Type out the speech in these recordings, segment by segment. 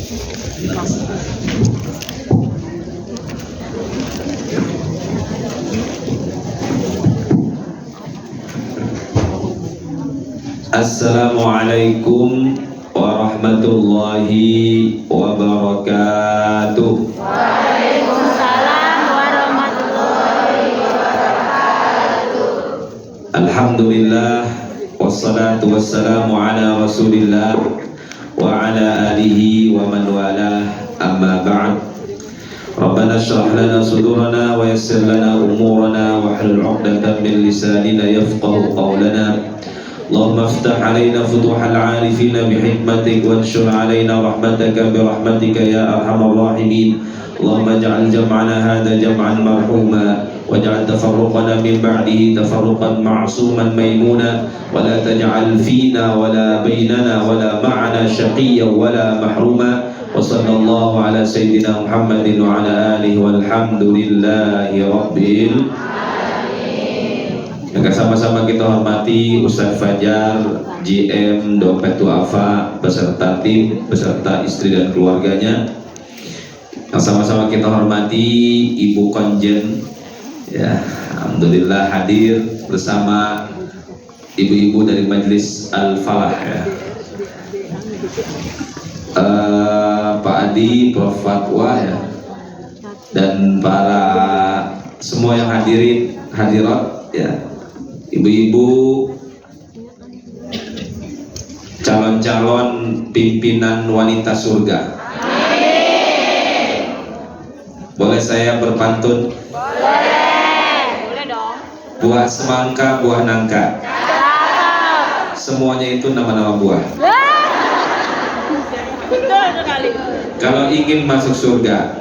Assalamualaikum warahmatullahi wabarakatuh. Waalaikumsalam warahmatullahi wabarakatuh. Alhamdulillah wassalatu wassalamu ala Rasulillah wa ala alihi wa man walah, amma ba'd. Rabbana shrah lana sudurana wa yassir lana umurana wa hlul 'uqdatam min lisanina yafqahu qawlana. Allahumma aftah alaina futuhal arifina bihikmatik wanshur alaina rahmataka birahmatika ya arhamar rahimin. Allahumma ij'al jam'ana hadha jam'an marhuma waj'al tafarruqana min ba'dihi tafarruqan ma'suman maymuna wa la taj'al fina wa la bainana wa la ma'ana shaqiyyan wa la mahruma. Wa sallallahu ala sayyidina Muhammadin wa ala alihi walhamdulillahi rabbil. Maka sama-sama kita hormati Ustadz Fajar, GM Dompet Duafa, beserta tim, beserta istri dan keluarganya. Yang sama-sama kita hormati Ibu Konjen, ya, alhamdulillah hadir bersama ibu-ibu dari Majelis Al-Falah, ya. Pak Adi, Prof Fatwa, ya, dan para semua yang hadirat, ya. Ibu-ibu calon-calon pimpinan wanita surga. Amin. Boleh saya berpantun? Boleh dong. Buah semangka, buah nangka. Semuanya itu nama-nama buah. Betul sekali. Kalau ingin masuk surga,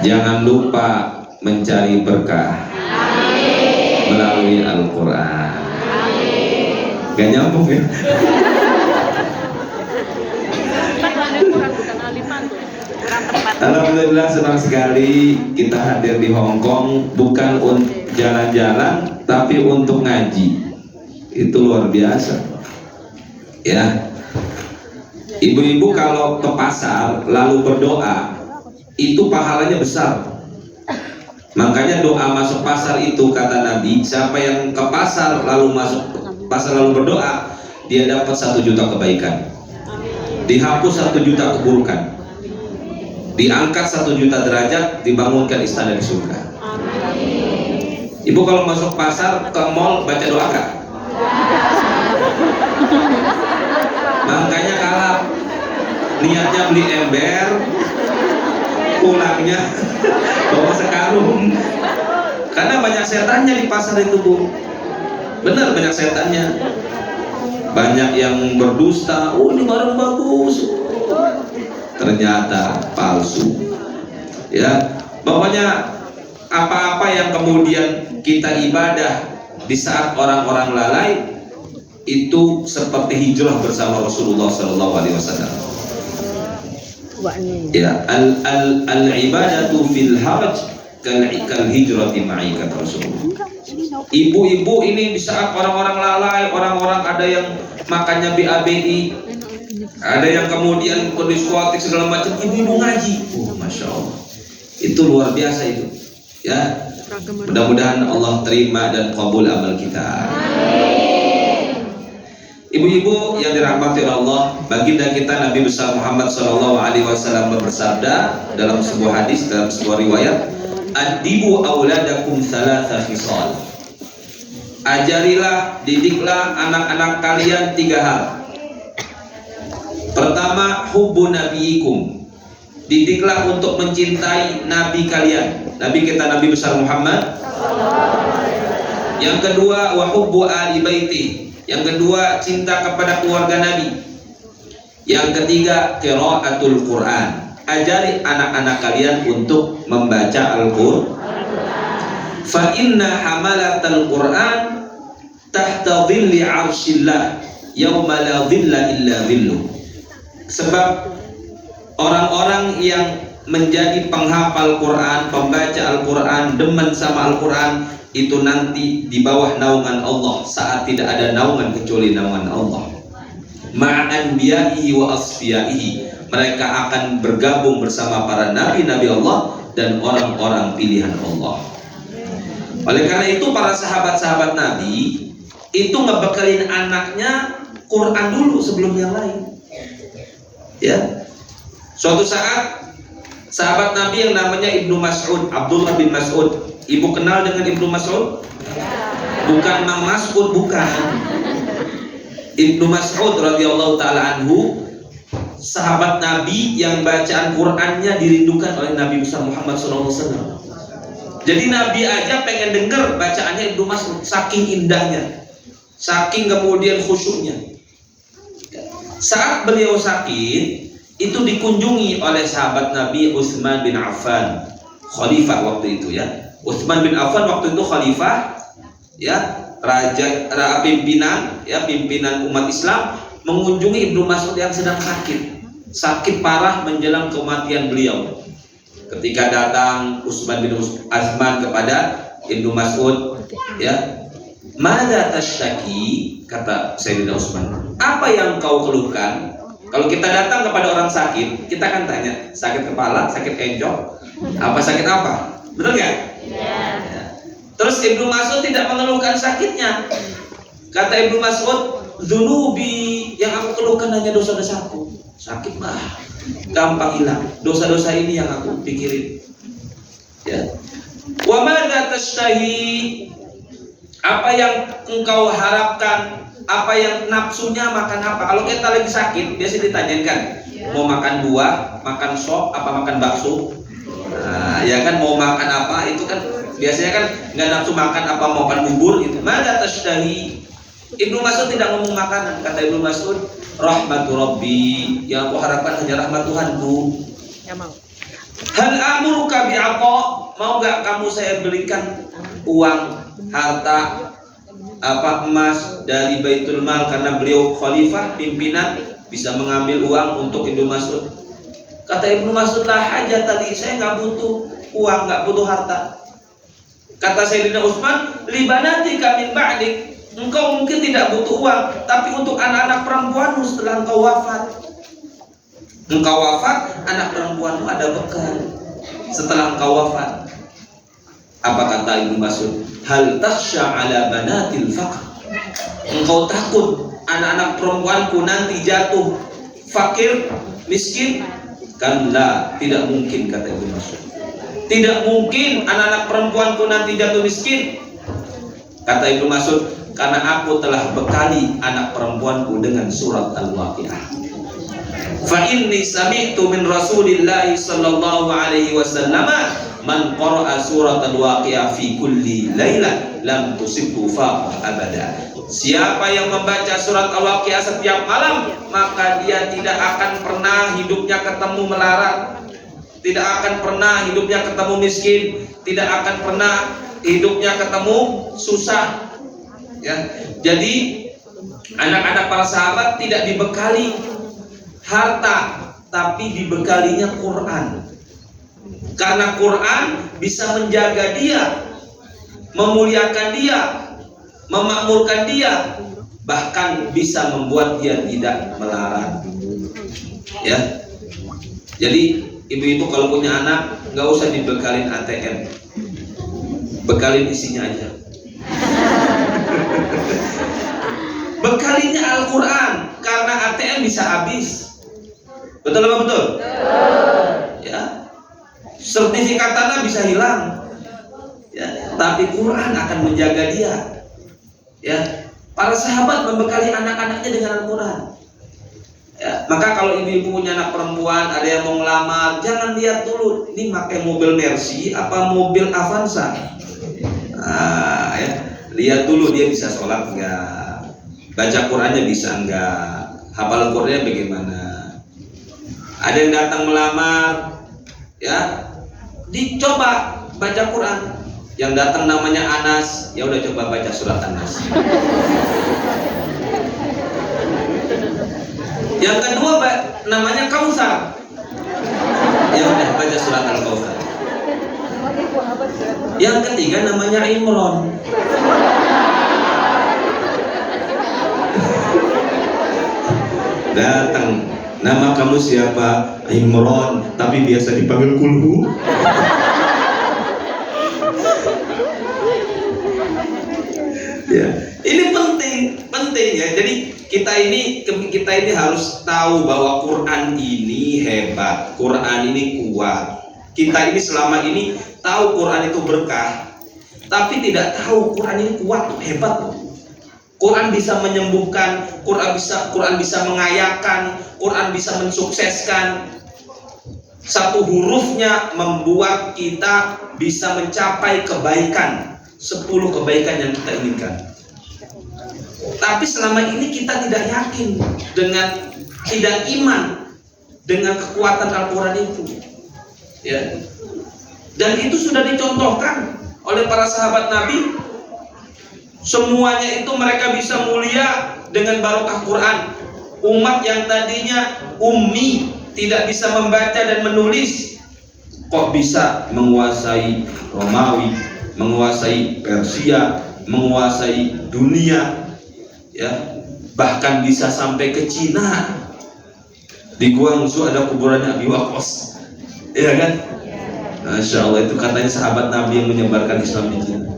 jangan lupa mencari berkah melalui Al-Quran. Gak nyambung, ya? Alhamdulillah, senang sekali kita hadir di Hong Kong, bukan untuk jalan-jalan tapi untuk ngaji. Itu luar biasa, ya. Ibu-ibu kalau ke pasar lalu berdoa, itu pahalanya besar. Makanya doa masuk pasar itu, kata Nabi, siapa yang ke pasar lalu masuk pasar lalu berdoa, dia dapat 1 juta kebaikan, dihapus 1 juta keburukan, diangkat 1 juta derajat, dibangunkan istana di surga. Ibu kalau masuk pasar ke mall baca doa gak? Makanya kalah, niatnya beli ember, pulangnya bawa sekarung, karena banyak setannya di pasar itu, Bu. Benar, banyak setannya. Banyak yang berdusta, oh ini barang bagus, ternyata palsu, ya. Pokoknya apa-apa yang kemudian kita ibadah di saat orang-orang lalai, itu seperti hijrah bersama Rasulullah SAW. Ya, al ibadatu fil haraj kal hijrati ma'i, kata Rasulullah. Ibu-ibu ini di saat orang-orang lalai, orang-orang ada yang makannya BABI, ada yang kemudian ke diskotik segala macam, ibu-ibu ngaji. Masya Allah, itu luar biasa itu, ya. Mudah-mudahan Allah terima dan qabul amal kita. Ibu-ibu yang dirahmati Allah, baginda kita Nabi besar Muhammad SAW bersabda dalam sebuah hadis, dalam sebuah riwayat, "Adibu auladakum thalatha khisal." Ajarilah, didiklah anak-anak kalian 3 hal. Pertama, hubbu nabiyikum. Didiklah untuk mencintai nabi kalian, nabi kita Nabi besar Muhammad. Yang kedua, wa hubbu ali baiti. Yang kedua, cinta kepada keluarga Nabi. Yang ketiga, qiraatul Quran. Ajari anak-anak kalian untuk membaca Al-Quran. Fa inna hamalatal Quran tahta dhilli arshillah yauma la dhilla illa dhilluh. Sebab orang-orang yang menjadi penghafal Quran, pembaca Al-Quran, demen sama Al-Quran, itu nanti di bawah naungan Allah saat tidak ada naungan kecuali naungan Allah. ma'anbiya'ihi wa asfiyaihi. Mereka akan bergabung bersama para nabi-nabi Allah dan orang-orang pilihan Allah. Oleh karena itu para sahabat-sahabat Nabi itu ngebekalin anaknya Quran dulu sebelum yang lain. Ya. Suatu saat sahabat Nabi yang namanya Ibnu Mas'ud, Abdullah bin Mas'ud. Ibu kenal dengan Ibnu Mas'ud? Bukan Mang Mas'ud, bukan. Ibnu Mas'ud radhiyallahu taala anhu, sahabat Nabi yang bacaan Qur'annya dirindukan oleh Nabi Muhammad SAW. Jadi Nabi aja pengen dengar bacaannya Ibnu Mas'ud, saking indahnya, saking kemudian khusyuknya. Saat beliau sakit, itu dikunjungi oleh sahabat Nabi Utsman bin Affan, khalifah waktu itu ya. Utsman bin Affan waktu itu khalifah, ya, pimpinan umat Islam, mengunjungi Ibnu Mas'ud yang sedang sakit parah menjelang kematian beliau. Ketika datang Utsman bin Affan kepada Ibnu Mas'ud, ya, "Madza tashtaki?" kata Sayyidina Utsman. "Apa yang kau keluhkan?" Kalau kita datang kepada orang sakit, kita kan tanya, sakit kepala, sakit enjok, apa sakit apa? Betul nggak? Ya. Terus Ibnu Mas'ud tidak mengeluhkan sakitnya. Kata Ibnu Mas'ud, "Dzunubi, yang aku keluhkan hanya dosa-dosaku." Sakit mah gampang hilang. Dosa-dosa ini yang aku pikirin. Ya. "Wa madza tashtahi?" Apa yang engkau harapkan? Apa yang nafsunya makan apa? Kalau kita lagi sakit, biasa ditanyain kan, mau makan buah, makan sop, apa makan bakso? Nah, ya kan, mau makan apa? Itu kan biasanya kan nggak nafsu makan apa, mau makan bubur itu. Madza tashtahi? Ibnu Mas'ud tidak ngomong makanan. Kata Ibnu Mas'ud, "Rahmatu Rabbi, yang aku harapkan hanya rahmat Tuhanku." Ya mau. "Hal amuruka bi'aqa?" Mau gak kamu saya belikan uang, harta, emas dari Baitul Mal, karena beliau khalifah, pimpinan, bisa mengambil uang untuk Ibnu Mas'ud. Kata Ibnu Mas'ud, "La hajat tadi, saya nggak butuh uang, nggak butuh harta." Kata Sayyidina Utsman, "Libanatika min ba'dik." Engkau mungkin tidak butuh uang, tapi untuk anak-anak perempuanmu setelah engkau wafat. Engkau wafat, anak perempuanmu ada bekal setelah engkau wafat. Apa kata Ibnu Mas'ud? "Hal takhsha ala banatil faqr?" Engkau takut anak-anak perempuanku nanti jatuh fakir, miskin? Kanlah, tidak mungkin, kata Ibnu Mas'ud. Tidak mungkin anak-anak perempuanku nanti jatuh miskin. Kata Ibnu Mas'ud, karena aku telah bekali anak perempuanku dengan surat Al-Waqiah. Fa inni sami'tu min Rasulillah sallallahu alaihi wasallam man qara'a surat Al-Waqiah fi kulli lailah lam tusibhu faqah abada. Siapa yang membaca surat Al-Waqiah setiap malam, maka dia tidak akan pernah hidupnya ketemu melarat, tidak akan pernah hidupnya ketemu miskin, tidak akan pernah hidupnya ketemu susah. Ya, jadi anak-anak para sahabat tidak dibekali harta, tapi dibekalinya Quran. Karena Quran bisa menjaga dia, memuliakan dia, memakmurkan dia, bahkan bisa membuat dia tidak melarat. Ya, jadi ibu-ibu kalau punya anak nggak usah dibekalin ATM, bekalin isinya aja. Bekalinya Al-Quran, karena ATM bisa habis. Betul apa betul? Ya, sertifikat tanah bisa hilang. Ya, tapi Quran akan menjaga dia. Ya, para sahabat membekali anak-anaknya dengan Al-Quran. Ya, maka kalau ibu-ibu punya anak perempuan, ada yang mau ngelamar, jangan lihat dulu ini pakai mobil Mercy apa mobil Avanza. Nah, ya, lihat dulu dia bisa sholat enggak, baca Qurannya bisa enggak, hafal Qurannya bagaimana. Ada yang datang melamar, ya, dicoba baca Quran. Yang datang namanya Anas, ya udah coba baca surat Anas. Yang kedua namanya Kautsar, ya udah baca surat Al-Kautsar. Yang ketiga namanya Imron. Datang, nama kamu siapa? Imron, tapi biasa dipanggil Kulhu. Ya, ini penting ya. Jadi kita ini harus tahu bahwa Quran ini hebat, Quran ini kuat. Kita ini selama ini tahu Quran itu berkah, tapi tidak tahu Quran ini kuat, hebat loh. Quran bisa menyembuhkan, Quran bisa mengayakan, Quran bisa mensukseskan. Satu hurufnya membuat kita bisa mencapai kebaikan, 10 kebaikan yang kita inginkan. Tapi selama ini kita tidak yakin tidak iman dengan kekuatan Al-Quran itu, ya. Dan itu sudah dicontohkan oleh para sahabat Nabi. Semuanya itu mereka bisa mulia dengan barokah Quran. Umat yang tadinya ummi, tidak bisa membaca dan menulis, kok bisa menguasai Romawi, menguasai Persia, menguasai dunia, ya, bahkan bisa sampai ke Cina. Di Guangzhou ada kuburannya Abi Waqqas, ya kan? Masya Allah, itu katanya sahabat Nabi yang menyebarkan Islam di Cina.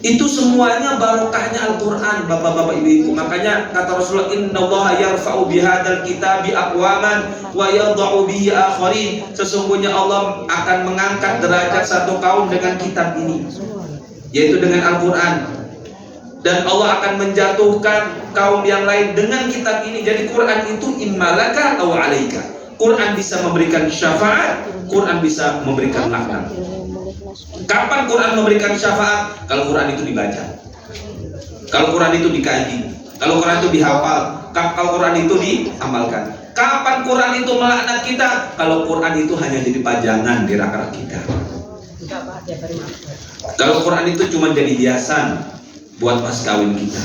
Itu semuanya barokahnya Al-Quran, bapak-bapak ibu-ibu. Makanya kata Rasulullah, innallaha yarfa'u bihadzal kitabi aqwaman wa yadha'u bihi akharin. Sesungguhnya Allah akan mengangkat derajat satu kaum dengan kitab ini, yaitu dengan Al-Quran. Dan Allah akan menjatuhkan kaum yang lain dengan kitab ini. Jadi Quran itu immalaka aw alaika. Quran bisa memberikan syafaat, Quran bisa memberikan laknat. Kapan Quran memberikan syafaat? Kalau Quran itu dibaca, kalau Quran itu dikaji, kalau Quran itu dihafal, kalau Quran itu diamalkan. Kapan Quran itu melaknat kita? Kalau Quran itu hanya jadi pajangan di rak-rak kita. Kalau Quran itu cuma jadi hiasan buat mas kawin kita,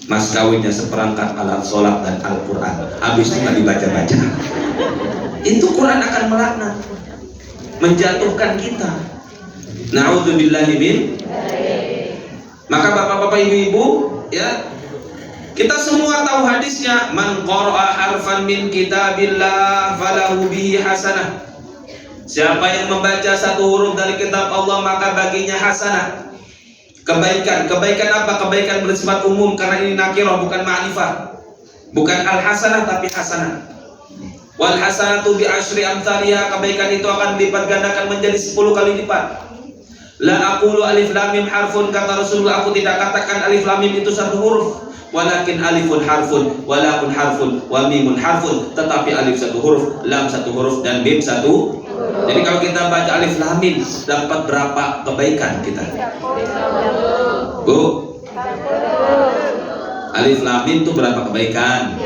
mas kawinnya seperangkat alat sholat dan Al-Quran, habis itu nggak dibaca-baca, itu Quran akan melaknat, menjatuhkan kita. Na'udzubillahi min. Maka bapak-bapak ibu-ibu, ya, kita semua tahu hadisnya, man qara'a harfan min kitabillah falahu bihi hasanah. Siapa yang membaca satu huruf dari kitab Allah, maka baginya hasanah, kebaikan. Kebaikan apa? Kebaikan bersifat umum, karena ini nakirah, bukan ma'rifah. Bukan al-hasanah tapi hasanah. Wal hasanatu bi asyri amthaliha. Kebaikan itu akan dilipat gandakan menjadi 10 kali lipat. La aqulu alif lam mim harfun, kata Rasulullah, aku tidak katakan alif lam mim itu satu huruf, walakin alifun harfun, walaun harfun, wa mimun harfun. Tetapi alif satu huruf, lam satu huruf, dan mim satu. Jadi kalau kita baca alif lam mim, dapat berapa kebaikan kita? Bu, alif lam mim itu berapa kebaikan?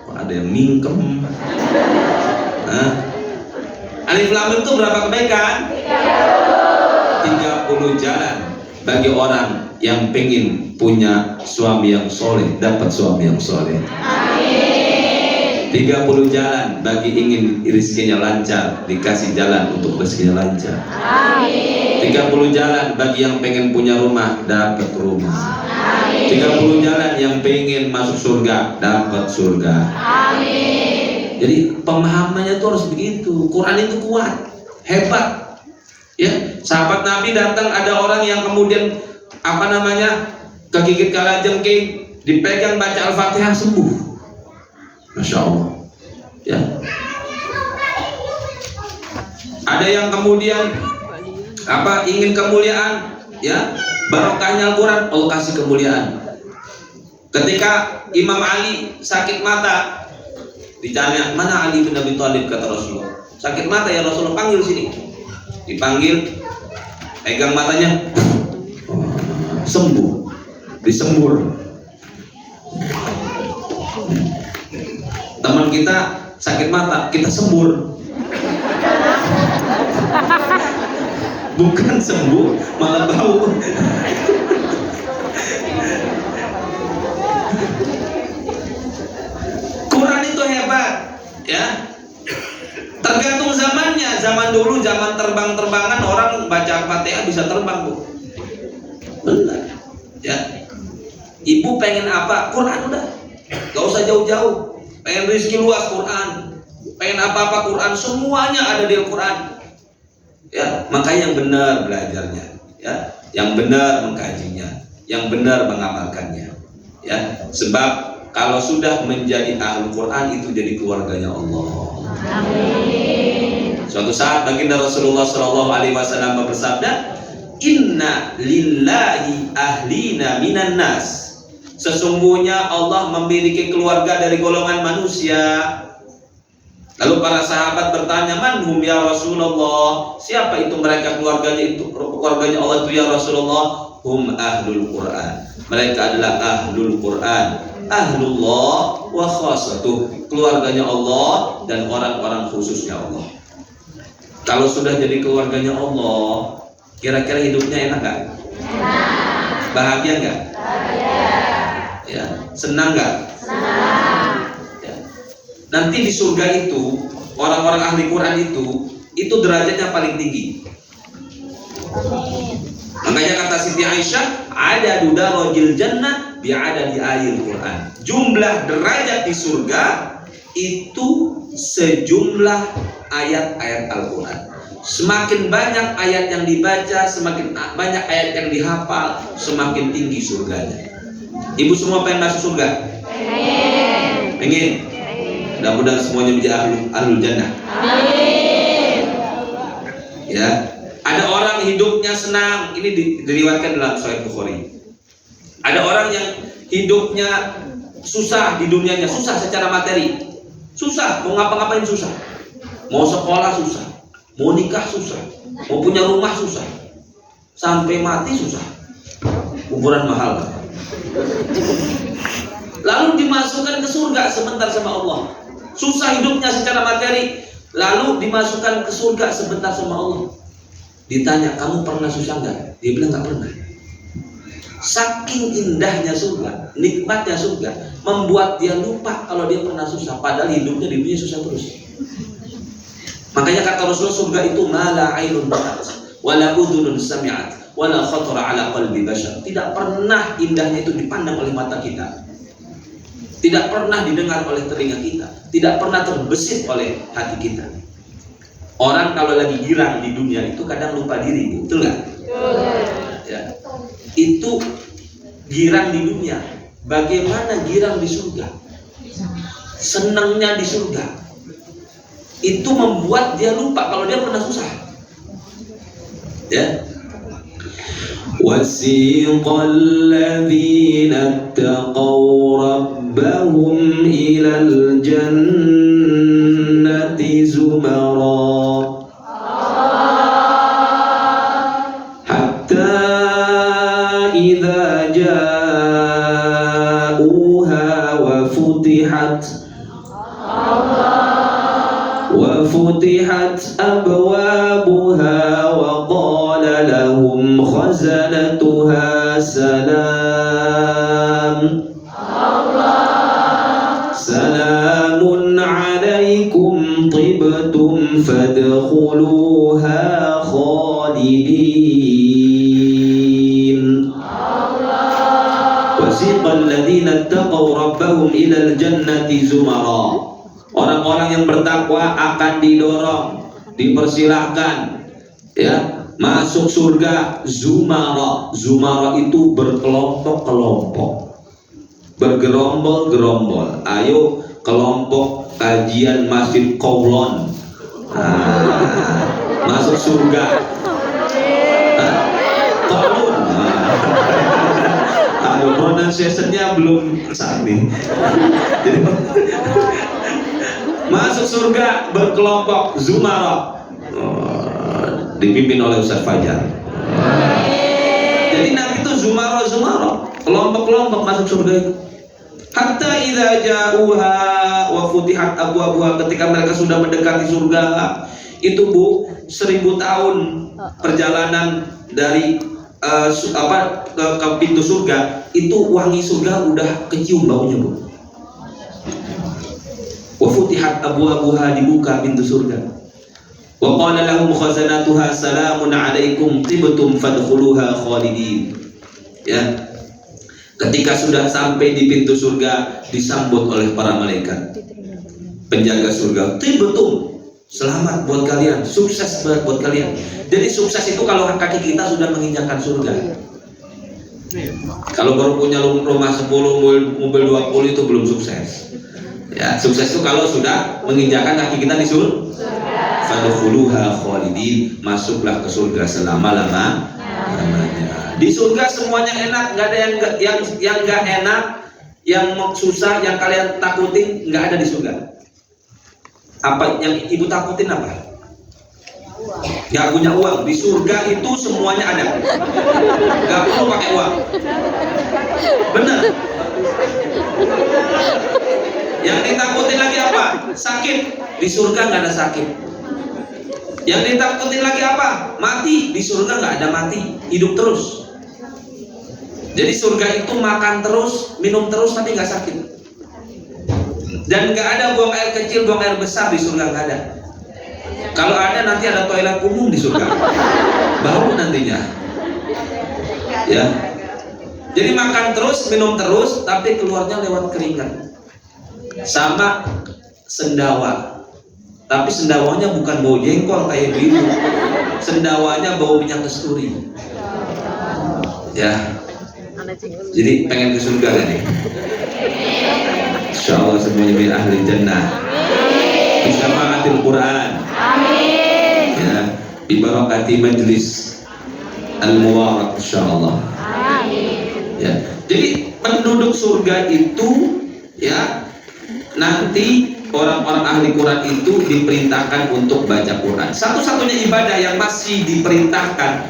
Kok ada yang mingkem? Alif lam mim itu berapa kebaikan? 30 jalan bagi orang yang pengen punya suami yang soleh, dapat suami yang soleh. Amin. 30 jalan bagi ingin rezekinya lancar, dikasih jalan untuk rezekinya lancar. Amin. 30 jalan bagi yang pengen punya rumah, dapat rumah. Amin. 30 jalan yang pengen masuk surga, dapat surga. Amin. Jadi pemahamannya itu harus begitu. Quran itu kuat, hebat. Ya, sahabat Nabi datang, ada orang yang kemudian kegigit kalajengking, dipegang baca Al-Fatihah, sembuh. Masya Allah. Ya. Ada yang kemudian ingin kemuliaan, ya, barokahnya Al-Quran, Allah kasih kemuliaan. Ketika Imam Ali sakit mata, ditanya, mana Ali bin Abi Thalib, kata Rasulullah. Sakit mata ya Rasulullah, panggil sini. Dipanggil, pegang matanya, sembuh, disembur. Teman kita sakit mata, kita sembur. Bukan sembuh, malah bau. Quran itu hebat, ya. Tergantung zamannya. Zaman dulu, zaman terbang-terbangan, orang baca Al-Fatihah bisa terbang, Bu. Benar. Ya. Ibu pengen apa? Quran udah. Gak usah jauh-jauh. Pengen rezeki luas, Quran. Pengen apa-apa, Quran. Semuanya ada di Al-Quran. Ya, makanya yang benar belajarnya, ya, yang benar mengkajinya, yang benar mengamalkannya. Ya, sebab kalau sudah menjadi ahli Quran itu jadi keluarganya Allah. Amin. Suatu saat baginda Rasulullah SAW bersabda, Inna lillahi ahlina minan nas. Sesungguhnya Allah memiliki keluarga dari golongan manusia. Lalu para sahabat bertanya, manhum ya Rasulullah? Siapa itu mereka keluarganya Allah itu ya Rasulullah? Hum ahlul Quran. Mereka adalah ahlul Quran. Ahlullah wa khasatuh. Keluarganya Allah dan orang-orang khususnya Allah. Kalau sudah jadi keluarganya Allah, kira-kira hidupnya enak gak? Bahagia gak? Ya, senang gak? Senang. Ya. Nanti di surga itu orang-orang ahli Quran itu derajatnya paling tinggi. Makanya kata Siti Aisyah, ada darajil jannah bi'adadi ayatil Quran. Jumlah derajat di surga itu sejumlah ayat-ayat Al-Quran. Semakin banyak ayat yang dibaca, semakin banyak ayat yang dihafal, semakin tinggi surganya. Ibu semua pengen masuk surga? Pengen? Mudah-mudahan semuanya menjadi ahlul jannah. Amin. Ya, ada orang hidupnya senang. Ini diriwayatkan dalam Sahih Bukhari. Ada orang yang hidupnya susah di dunianya, susah secara materi, susah, mau ngapa-ngapain susah, mau sekolah susah, mau nikah susah, mau punya rumah susah, sampai mati susah, kuburan mahal. Lalu dimasukkan ke surga sebentar sama Allah. Susah hidupnya secara materi, lalu dimasukkan ke surga sebentar sama Allah. Ditanya, kamu pernah susah nggak? Dia bilang nggak pernah. Saking indahnya surga, nikmatnya surga, membuat dia lupa kalau dia pernah susah, padahal hidupnya di dunia susah terus. Makanya kata Rasulullah, surga itu mala ainun ra'at wala udhunun sami'at wala khatara ala qalbi bashar. Tidak pernah indahnya itu dipandang oleh mata kita, tidak pernah didengar oleh telinga kita, tidak pernah terbesit oleh hati kita. Orang kalau lagi girang di dunia itu kadang lupa diri, betul nggak? Ya. Itu girang di dunia. Bagaimana girang di surga? Senangnya di surga. Itu membuat dia lupa kalau dia pernah susah. Ya. وَسِيقَ الَّذِينَ اتَّقَوْا رَبَّهُمْ إِلَى الْجَنَّةِ زُمَرًا حَتَّى إِذَا جَاءُوهَا وَفُتِحَتْ أَبْوَابُهَا وَقَالَ لَهُمْ خَزَنَتُهَا سَلَامٌ عَلَيْكُمْ طِبْتُمْ فَادْخُلُوهَا خَالِدِينَ وَسِيقَ الَّذِينَ اتَّقَوْا رَبَّهُمْ إِلَى الْجَنَّةِ زُمَرًا. Orang-orang yang bertakwa akan didorong, dipersilahkan, ya, masuk surga zumara. Zumara itu berkelompok-kelompok, bergerombol-gerombol. Ayo kelompok kajian Masjid Qaulon, masuk surga. Qaulun. Aduh, pronunciation-nya belum saat ini. Jadi masuk surga berkelompok zumara, dipimpin oleh Ustaz Fajar. Jadi nanti itu zumara, kelompok-kelompok masuk surga itu. Hatta idza ja'uha wa futihat abwabuha, ketika mereka sudah mendekati surga itu, Bu, 1000 tahun perjalanan dari ke pintu surga itu, wangi surga udah kecium baunya, Bu. Wa futihat abwabuha, dibuka pintu surga. Wa qala lahum khazanatuha salamun alaikum tibtum fadkhuluha khalidin. Ya. Ketika sudah sampai di pintu surga, disambut oleh para malaikat penjaga surga. Betul, selamat buat kalian, sukses buat kalian. Jadi sukses itu kalau kaki kita sudah menginjakkan surga. Kalau baru punya rumah 10, mobil 20 itu belum sukses. Ya, sukses itu kalau sudah menginjakkan kaki kita di surga. Fadkhuluha khalidin, masuklah ke surga selama-lamanya. Di surga semuanya enak, nggak ada yang nggak enak, yang susah, yang kalian takutin nggak ada di surga. Apa yang ibu takutin apa? Nggak punya uang. Di surga itu semuanya ada, nggak perlu pakai uang. Benar. Yang ditakutin lagi apa? Sakit. Di surga nggak ada sakit. Yang ditakutin lagi apa? Mati. Di surga nggak ada mati, hidup terus. Jadi surga itu makan terus, minum terus, tapi nggak sakit. Dan nggak ada buang air kecil, buang air besar di surga, nggak ada. Kalau ada nanti ada toilet umum di surga, bau nantinya. Ya. Jadi makan terus, minum terus, tapi keluarnya lewat keringat. Sama sendawa. Tapi sendawanya bukan bau jengkol kayak gitu. Sendawanya bau minyak kasturi. Ya. Jadi pengen ke surga kan nih? Insyaallah semuanya menjadi ahli jannah. Bisa ma'atil Quran. Amin. Ya, bi barakati majlis al-mubarak insyaallah. Amin. Ya. Jadi penduduk surga itu ya nanti orang-orang ahli Quran itu diperintahkan untuk baca Quran. Satu-satunya ibadah yang masih diperintahkan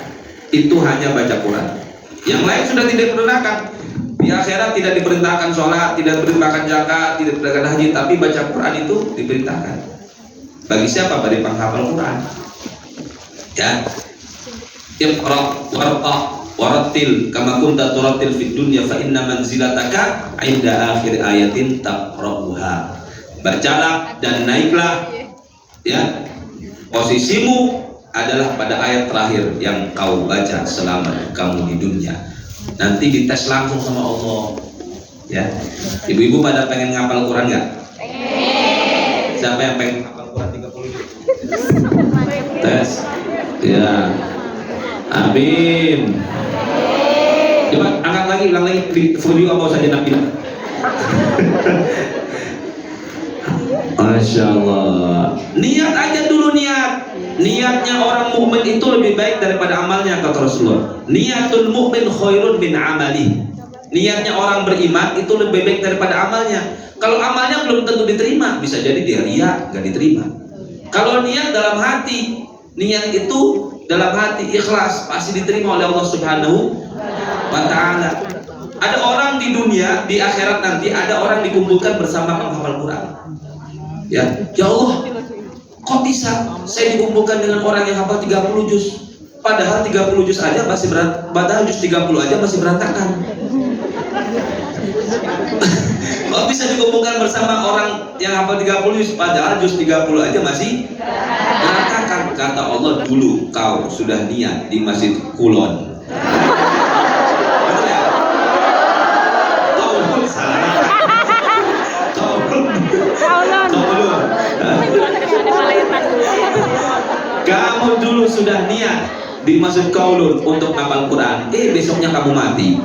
itu hanya baca Quran. Yang lain sudah tidak diperintahkan. Di akhirat tidak diperintahkan sholat, tidak diperintahkan zakat, tidak diperintahkan haji, tapi baca Quran itu diperintahkan. Bagi siapa? Bagi penghafal Quran. Ya. Iqra warqa warattil kama kunta turattil fid dunya fa inna manzilataka 'inda akhir ayatin taqra'uha. Bacalah dan naiklah, ya. Posisimu adalah pada ayat terakhir yang kau baca selama kamu di dunia. Nanti dites langsung sama Allah. Ya. Ibu-ibu pada pengen ngapal Quran nggak? Siapa yang pengen ngapal Quran 30 juz? Tes. Ya. Amin. Coba angkat lagi, ulang lagi di video apa saja Nabi. Masya Allah. Niat aja dulu niat. Niatnya orang mukmin itu lebih baik daripada amalnya, kata Rasulullah. Niatul mukmin khairun min amali. Niatnya orang beriman itu lebih baik daripada amalnya. Kalau amalnya belum tentu diterima, bisa jadi dia riya, nggak diterima. Kalau niat dalam hati, niat itu dalam hati ikhlas, pasti diterima oleh Allah Subhanahu wa Ta'ala. Ada orang di dunia, di akhirat nanti ada orang dikumpulkan bersama penghafal Quran. Ya Allah, kok bisa saya dikumpulkan dengan orang yang hafal 30 juz? Padahal 30 juz aja masih padahal juz 30 aja masih berantakan. Kok bisa dikumpulkan bersama orang yang hafal 30 juz padahal juz 30 aja masih berantakan? Kata Allah, dulu kau sudah niat di Masjid Kulon. Betul ya? Tahu salah. Kamu dulu sudah niat di Masjid Kaulun untuk hafal Quran, besoknya kamu mati.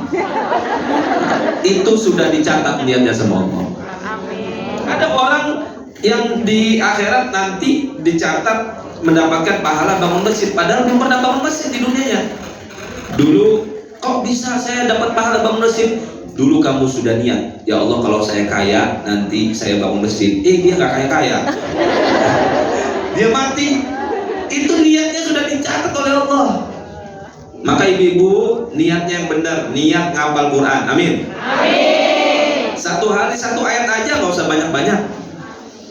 Itu sudah dicatat niatnya sama Allah. Ada orang yang di akhirat nanti dicatat mendapatkan pahala bangun masjid, padahal belum pernah bangun masjid di dunianya. Dulu kok bisa saya dapat pahala bangun masjid? Dulu kamu sudah niat, ya Allah kalau saya kaya nanti saya bangun masjid. Dia nggak kaya. Dia mati. Itu niatnya sudah dicatat oleh Allah. Maka ibu-ibu niatnya yang benar, niat ngapal Quran. Amin. Amin. Satu hari satu ayat aja, nggak usah banyak-banyak.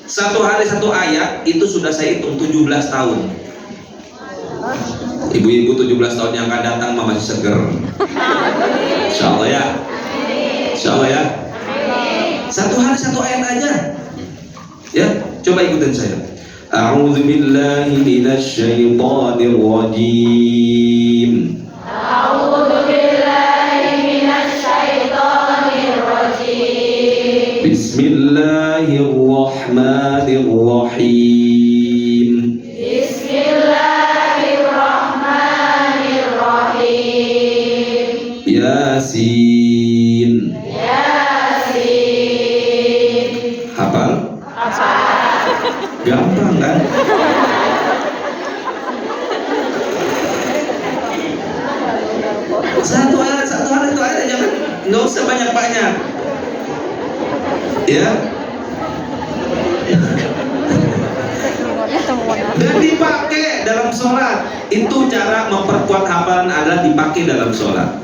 Satu hari satu ayat itu sudah saya hitung 17 tahun. Ibu-ibu 17 tahun yang akan datang masih seger. Insya Allah ya. Insya Allah ya. Satu hari satu ayat aja. Ya, coba ikutin saya. A'udzu billahi minasy syaithanir rajim. A'udzu billahi minasy syaithanir Bismillahirrahmanirrahim. Bismillahirrahmanirrahim. Yasin. Yasin. Hafal? Hafal. Gampang kan? Satu ayat itu ayat aja kan? Nggak usah banyak-banyak. Ya. Dan dipakai dalam sholat. Itu cara memperkuat hafalan adalah dipakai dalam sholat.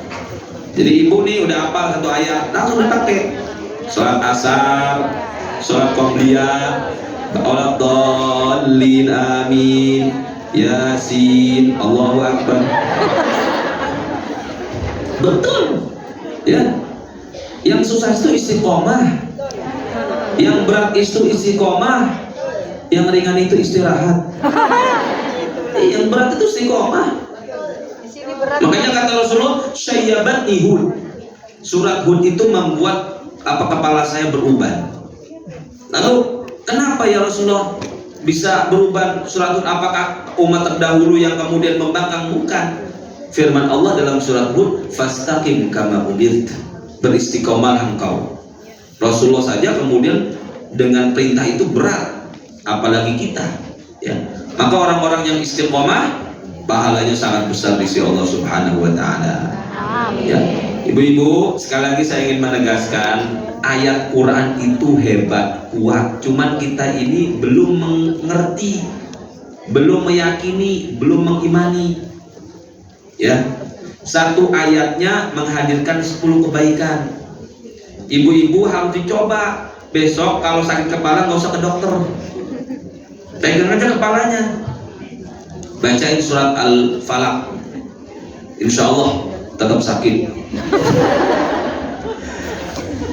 Jadi ibu nih udah hafal satu ayat, langsung dipakai. Sholat asar, sholat qobliyah, sholat dhalin, amin, yasin, Allahu akbar. Betul. Ya. Yang susah itu istiqomah. Yang berat itu istiqomah. Yang ringan itu istirahat. Yang berat itu istiqomah. Makanya kata Rasulullah, syayyabatni Hud. Surat Hud itu membuat kepala saya beruban. Lalu kenapa ya Rasulullah bisa beruban surat Hud? Apakah umat terdahulu yang kemudian membangkang? Bukan. Firman Allah dalam surat Hud, fastaqim kama umirta, beristiqomahlah engkau. Rasulullah saja kemudian dengan perintah itu berat, apalagi kita, ya. Maka orang-orang yang istiqomah pahalanya sangat besar di sisi Allah Subhanahu wa taala. Ya. Ibu-ibu, sekali lagi saya ingin menegaskan, ayat Quran itu hebat, kuat. Cuman kita ini belum mengerti, belum meyakini, belum mengimani. Ya, satu ayatnya menghadirkan 10 kebaikan. Ibu-ibu harus dicoba. Besok kalau sakit kepala nggak usah ke dokter, pegang aja kepalanya, bacain surat Al-Falaq, insya Allah tetap sakit.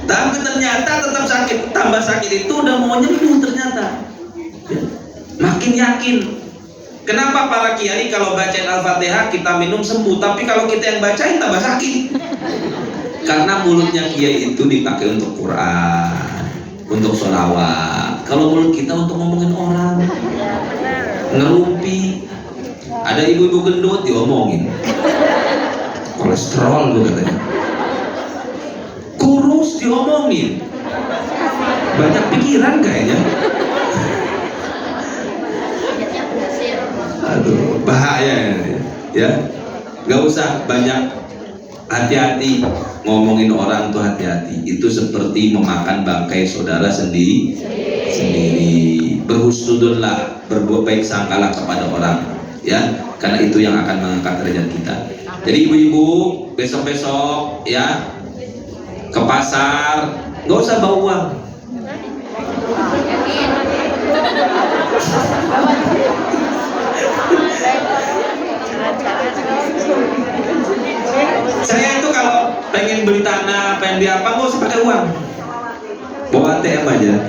Tapi ternyata tetap sakit, tambah sakit itu udah mau nyembuh ternyata. Makin yakin. Kenapa para kiai kalau bacain Al-Fatihah kita minum sembuh, tapi kalau kita yang bacain tambah sakit? Karena mulutnya kiai itu dipakai untuk Quran, untuk sholawat. Kalau mulut kita untuk ngomongin orang, ngerumpi. Ada ibu-ibu gendut diomongin, kolesterol tuh katanya. Kurus diomongin, banyak pikiran kayaknya. Aduh, bahaya ya. Gak usah banyak, hati-hati ngomongin orang tuh, hati-hati. Itu seperti memakan bangkai saudara sendiri. Berhusnudunlah, berbuat baik sangkalah kepada orang, ya, karena itu yang akan mengangkat derajat kita. Jadi ibu-ibu besok-besok ya ke pasar, gak usah bawa uang. Saya itu kalau pengen beli tanah, pengen beli apa, nggak usah pakai uang, bawa ATM aja,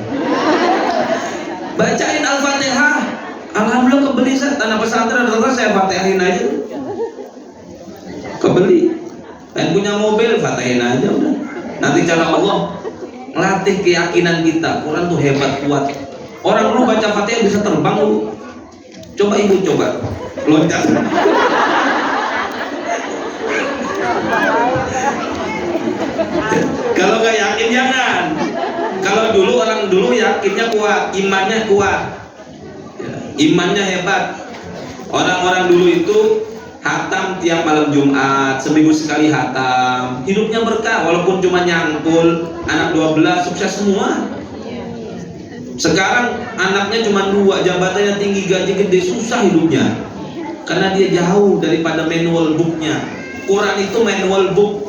bacain Al-Fatihah. Alhamdulillah kebeli tanah pesantren, saya fatihain aja, kebeli. Pengen punya mobil, fatihain aja udah. Nanti cara Allah melatih keyakinan kita. Quran tuh hebat, kuat. Orang lu baca Fatihah bisa terbang lu. Coba ibu coba loncat. Kalau nggak yakin jangan. Kalau orang dulu yakinnya kuat, imannya kuat, imannya hebat. Orang-orang dulu itu hatam tiap malam Jumat, seminggu sekali hatam. Hidupnya berkah, walaupun cuma nyangkul. Anak 12 sukses semua. Sekarang anaknya cuma 2, jabatannya tinggi, gaji gede, susah hidupnya. Karena dia jauh daripada manual booknya. Quran itu manual book,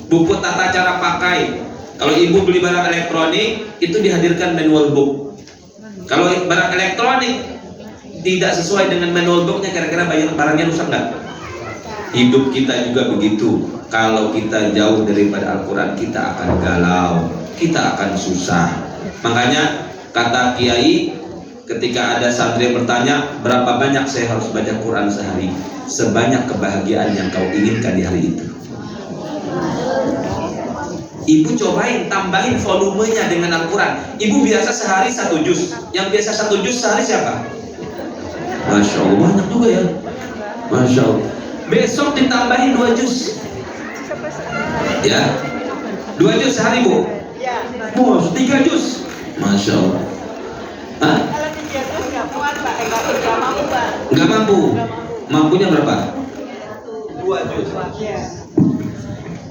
buku tata cara pakai. Kalau ibu beli barang elektronik, itu dihadirkan manual book. Kalau barang elektronik tidak sesuai dengan manual booknya, kira-kira barangnya rusak nggak? Hidup kita juga begitu. Kalau kita jauh daripada Al-Quran, kita akan galau, kita akan susah. Makanya kata kiai, ketika ada santri yang bertanya, berapa banyak saya harus baca Quran sehari? Sebanyak kebahagiaan yang kau inginkan di hari itu. Ibu cobain tambahin volumenya dengan Al-Quran. Ibu biasa sehari 1 juz. Yang biasa 1 juz sehari siapa? Masya Allah, banyak juga ya. Masya Allah. Besok ditambahin 2 juz. Ya, 2 juz sehari Bu. Oh, 3 juz. Masya Allah. Hah? Nggak mampu. Mampunya berapa? 2 juz.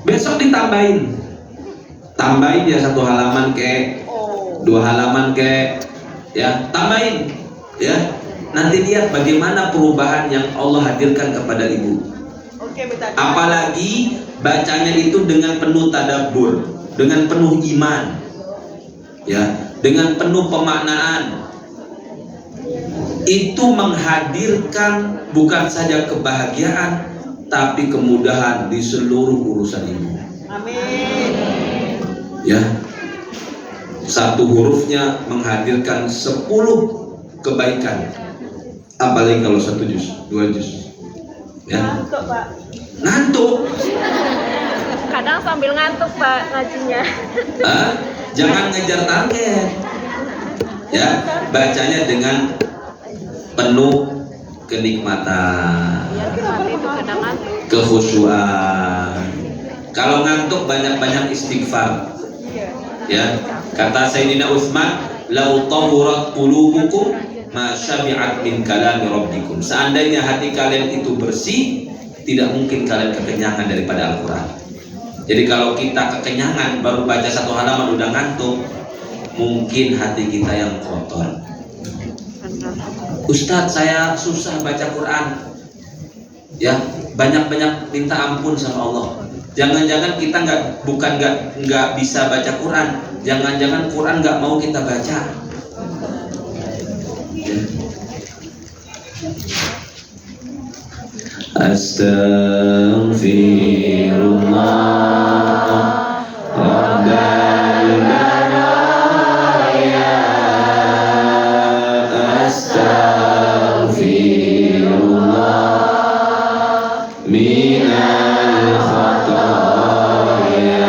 Besok ditambahin. Tambahin ya 1 halaman kek, 2 halaman kek, ya tambahin, ya. Nanti lihat bagaimana perubahan yang Allah hadirkan kepada ibu. Apalagi bacanya itu dengan penuh tadabbur, dengan penuh iman, ya, dengan penuh pemaknaan. Itu menghadirkan bukan saja kebahagiaan, tapi kemudahan di seluruh urusan ibu. Amin. Ya, 1 hurufnya menghadirkan 10 kebaikan. Apalagi kalau 1 juz, 2 juz. Ya. Ngantuk Pak. Ngantuk. Kadang sambil ngantuk Pak ngajinya. Jangan ngejar target. Ya, bacanya dengan penuh kenikmatan, kekhusyuan. Kalau ngantuk banyak-banyak istighfar. Ya, kata Sayyidina Utsman, "Lau tahurat qulubukum ma syabi'at min kalami rabbikum." Seandainya hati kalian itu bersih, tidak mungkin kalian kekenyangan daripada Al-Quran. Jadi kalau kita kekenyangan baru baca 1 halaman udah ngantuk, mungkin hati kita yang kotor. Ustadz, saya susah baca Quran. Ya, banyak-banyak minta ampun sama Allah. Jangan-jangan kita nggak bisa baca Quran. Jangan-jangan Quran nggak mau kita baca. Astaghfirullah Rabbal baraya. Astaghfirullah minal khataya.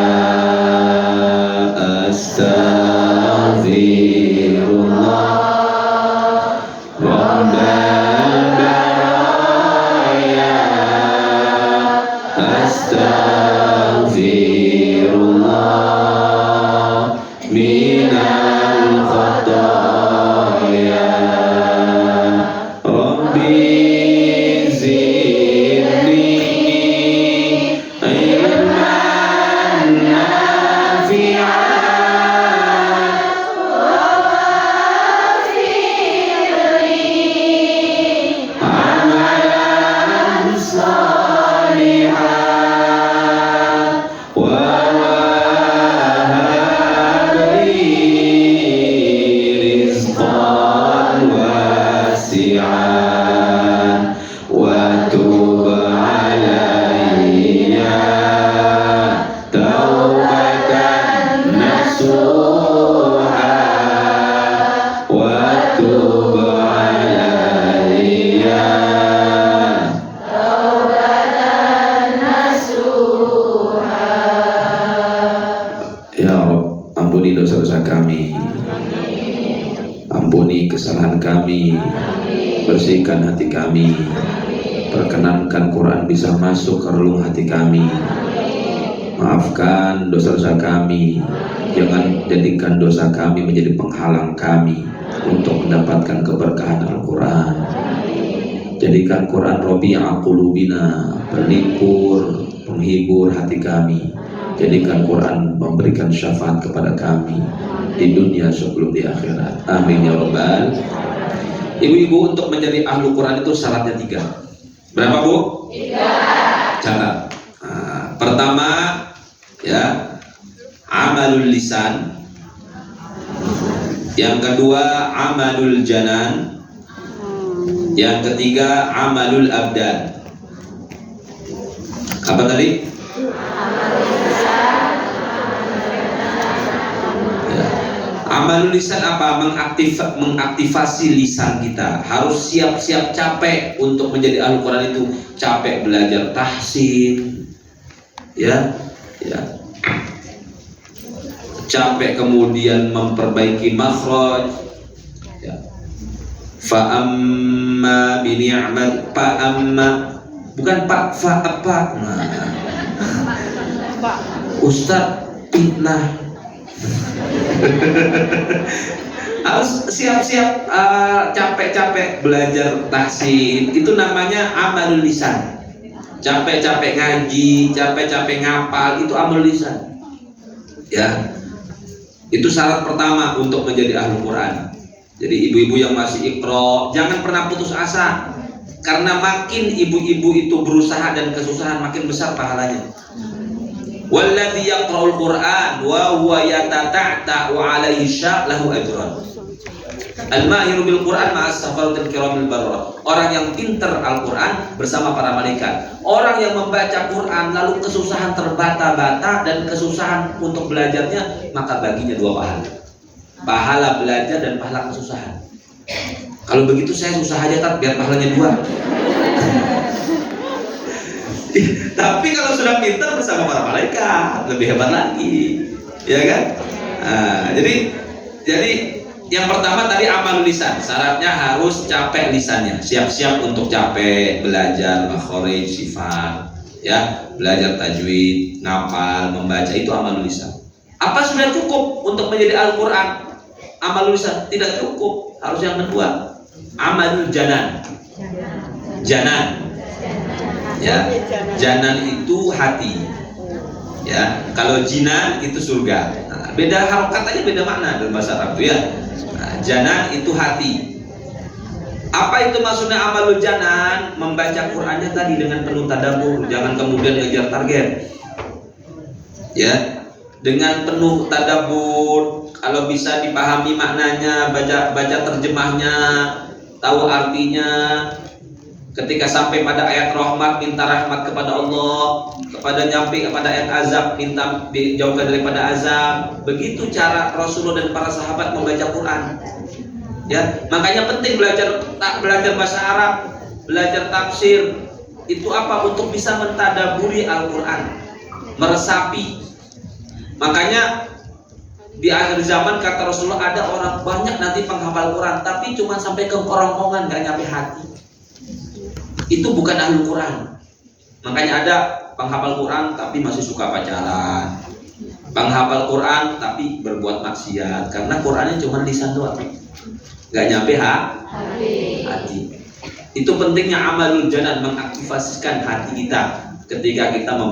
Astaghfirullah Rabbal baraya. Astaghfirullah minal khataya. Rabbi zidni ilman nafi'an amalan salihan wa wahabli rizqan wasi'an wa tub alayya taubatan nasuha wa tub alayya. Ya Rabb, ampuni dosa-dosa kami, ampuni kesalahan kami, bersihkan hati kami, perkenankan Quran bisa masuk ke relung hati kami, maafkan dosa-dosa kami, jangan jadikan dosa kami menjadi penghalang kami untuk mendapatkan keberkahan Al-Quran. Jadikan Quran Rabi'a qulubina, pelipur, penghibur hati kami. Jadikan Quran memberikan syafaat kepada kami di dunia sebelum di akhirat. Amin ya Rabbal. Ibu-ibu, untuk menjadi ahlu Quran itu syaratnya 3. Berapa Bu? 3. Catat. Pertama, ya, amalul lisan. Yang kedua, amalul janan. Yang ketiga, amalul abdan. Apa tadi? Amalul lisan apa? Mengaktifasi lisan kita. Harus siap-siap capek untuk menjadi ahlu Quran itu. Capek belajar tahsin, ya, ya. capek kemudian memperbaiki makhraj. Ya. Fa amma bi ni'mat, fa amma bukan pak fa apa. Nah. Ustaz fitnah. Harus siap-siap capek-capek belajar tahsin. Itu namanya amalul lisan. Capek-capek ngaji, capek-capek ngapal, itu amal lisan. Ya. Itu syarat pertama untuk menjadi ahli Quran. Jadi ibu-ibu yang masih iqra, jangan pernah putus asa. Karena makin ibu-ibu itu berusaha dan kesusahan, makin besar pahalanya. Walladzi yaqra'ul Qur'an wa huwa yatata'ta wa 'alaihi sya' lahu ajran. Al-mahiru bil Qur'an ma'as safaratil kiramil barrah. Orang yang pintar Al-Qur'an bersama para malaikat. Orang yang membaca Qur'an lalu kesusahan terbata-bata dan kesusahan untuk belajarnya, maka baginya 2 pahala. Pahala belajar dan pahala kesusahan. Kalau begitu saya susah aja kan biar pahalanya 2. Tapi kalau sudah pintar bersama para malaikat lebih hebat lagi, ya kan? Jadi yang pertama tadi amal lisan, syaratnya harus capek lisannya, siap-siap untuk capek belajar makhraj, sifat, ya, belajar tajwid, ngapal, membaca, itu amal lisan. Apa sudah cukup untuk menjadi Al-Quran? Amal lisan tidak cukup, harus yang kedua, amalul janan. Janan. Ya, janan itu hati. Ya, kalau jinan itu surga. Nah, beda harokat aja, beda makna dalam bahasa Arab itu ya. Nah, janan itu hati. Apa itu maksudnya amalul janan? Membaca Qur'annya tadi dengan penuh tadabbur, jangan kemudian ngejar target. Ya, dengan penuh tadabbur, kalau bisa dipahami maknanya, baca terjemahnya, tahu artinya. Ketika sampai pada ayat rahmat, minta rahmat kepada Allah. Kepada nyampe kepada ayat azab, minta dijauhkan daripada azab. Begitu cara Rasulullah dan para sahabat membaca Quran. Ya, makanya penting belajar bahasa Arab, belajar tafsir. Itu apa? Untuk bisa mentadaburi Al-Quran, meresapi. Makanya di akhir zaman kata Rasulullah, ada orang banyak nanti penghafal Quran, tapi cuma sampai ke kerongkongan, gak nyampe hati. Itu bukan ahli Quran. Makanya ada penghafal Quran tapi masih suka pacaran, penghafal Quran tapi berbuat maksiat, karena Qurannya cuma lisan doang, gak nyampe hati. Itu pentingnya amalul janan, mengaktifasikan hati kita ketika kita membaca